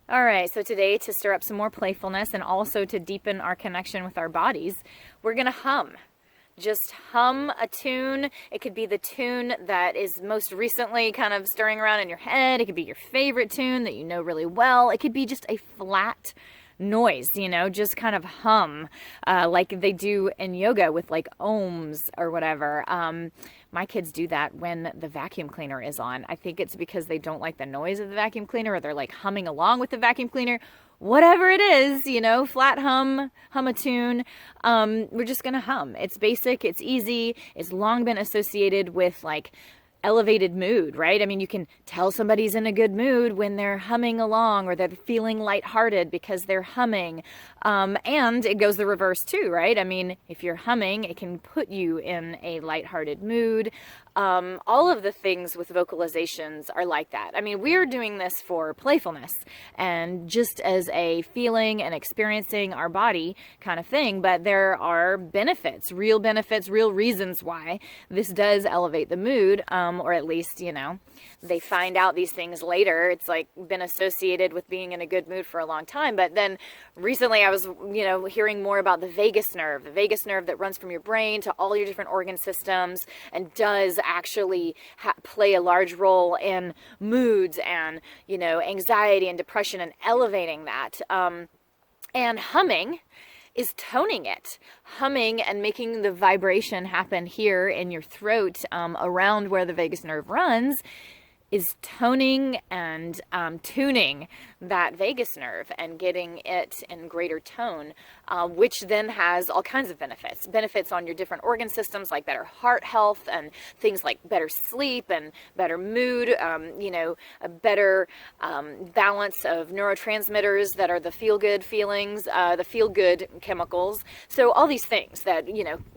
All right, so today, to stir up some more playfulness and also to deepen our connection with our bodies, we're going to hum. Just hum a tune. It could be the tune that is most recently kind of stirring around in your head. It could be your favorite tune that you know really well. It could be just a flat noise, just kind of hum, like they do in yoga with like ohms or whatever. My kids do that when the vacuum cleaner is on. I think it's because they don't like the noise of the vacuum cleaner, or they're like humming along with the vacuum cleaner. Whatever it is, flat hum a tune. We're just gonna hum. It's basic, it's easy, it's long been associated with like elevated mood, right? I mean, you can tell somebody's in a good mood when they're humming along, or they're feeling lighthearted because they're humming. And it goes the reverse too, right? I mean, if you're humming, it can put you in a lighthearted mood. All of the things with vocalizations are like that. I mean, we're doing this for playfulness and just as a feeling and experiencing our body kind of thing, but there are benefits, real reasons why this does elevate the mood, or at least, they find out these things later. It's like been associated with being in a good mood for a long time. But then recently I was, hearing more about the vagus nerve that runs from your brain to all your different organ systems and does actually play a large role in moods and, anxiety and depression and elevating that. And humming is toning it. Humming and making the vibration happen here in your throat, around where the vagus nerve runs, is toning and tuning that vagus nerve and getting it in greater tone, which then has all kinds of benefits. Benefits on your different organ systems, like better heart health and things like better sleep and better mood, a better balance of neurotransmitters that are the feel-good feelings, the feel-good chemicals. So all these things that,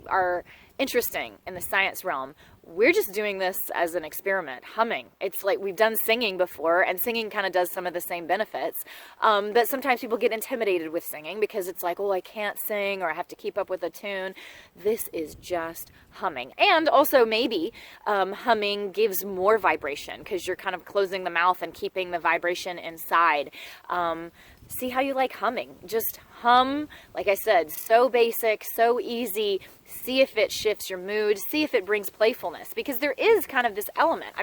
are interesting in the science realm. We're just doing this as an experiment, humming. It's like we've done singing before, and singing kind of does some of the same benefits. But sometimes people get intimidated with singing because it's like, oh, I can't sing, or I have to keep up with a tune. This is just humming. And also maybe humming gives more vibration because you're kind of closing the mouth and keeping the vibration inside. See how you like humming. Just hum, like I said, so basic, so easy. See if it shifts your mood. See if it brings playfulness, because there is kind of this element,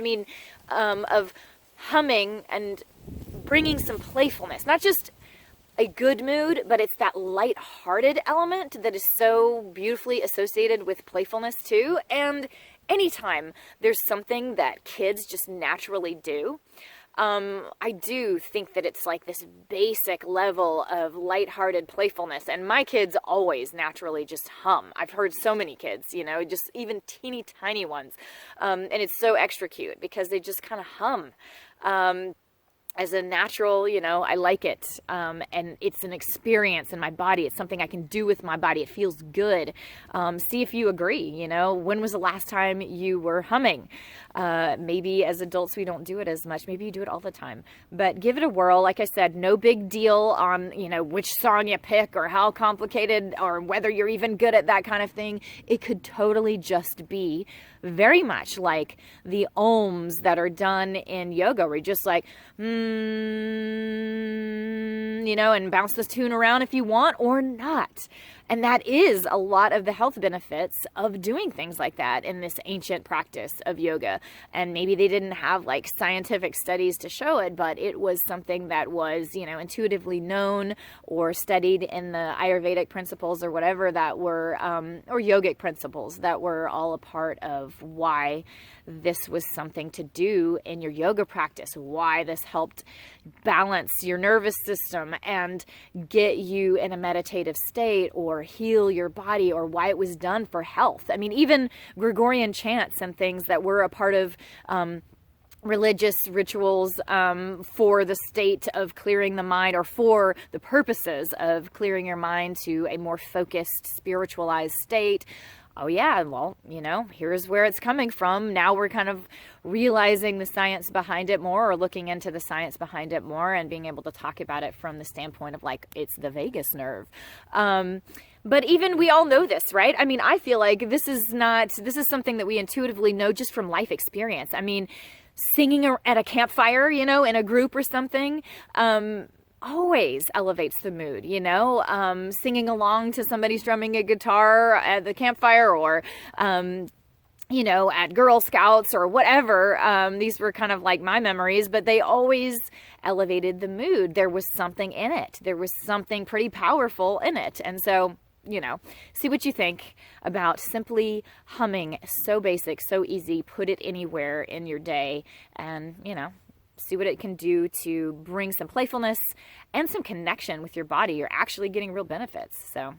of humming and bringing some playfulness. Not just a good mood, but it's that light-hearted element that is so beautifully associated with playfulness too. And anytime there's something that kids just naturally do, I do think that it's like this basic level of lighthearted playfulness, and my kids always naturally just hum. I've heard so many kids, just even teeny tiny ones, and it's so extra cute because they just kind of hum. As a natural, I like it. And it's an experience in my body. It's something I can do with my body. It feels good. See if you agree, when was the last time you were humming? Maybe as adults, we don't do it as much. Maybe you do it all the time, but give it a whirl. Like I said, no big deal on, which song you pick or how complicated or whether you're even good at that kind of thing. It could totally just be very much like the ohms that are done in yoga, where you're just like, and bounce this tune around if you want or not. And that is a lot of the health benefits of doing things like that in this ancient practice of yoga. And maybe they didn't have like scientific studies to show it, but it was something that was, intuitively known or studied in the Ayurvedic principles or whatever that were, or yogic principles that were all a part of why this was something to do in your yoga practice, why this helped balance your nervous system and get you in a meditative state or heal your body, or why it was done for health. I mean, even Gregorian chants and things that were a part of religious rituals for the state of clearing the mind, or for the purposes of clearing your mind to a more focused, spiritualized state. Oh yeah, well, here's where it's coming from. Now we're kind of realizing the science behind it more, or looking into the science behind it more, and being able to talk about it from the standpoint of like, it's the vagus nerve. But even we all know this, right? I mean, I feel like this is something that we intuitively know just from life experience. I mean, singing at a campfire, in a group or something, always elevates the mood, you know, singing along to somebody strumming a guitar at the campfire, or, you know, at Girl Scouts or whatever. These were kind of like my memories, but they always elevated the mood. There was something in it. There was something pretty powerful in it. And so, you know, see what you think about simply humming. So basic, so easy. Put it anywhere in your day, and, you know, see what it can do to bring some playfulness and some connection with your body. You're actually getting real benefits. So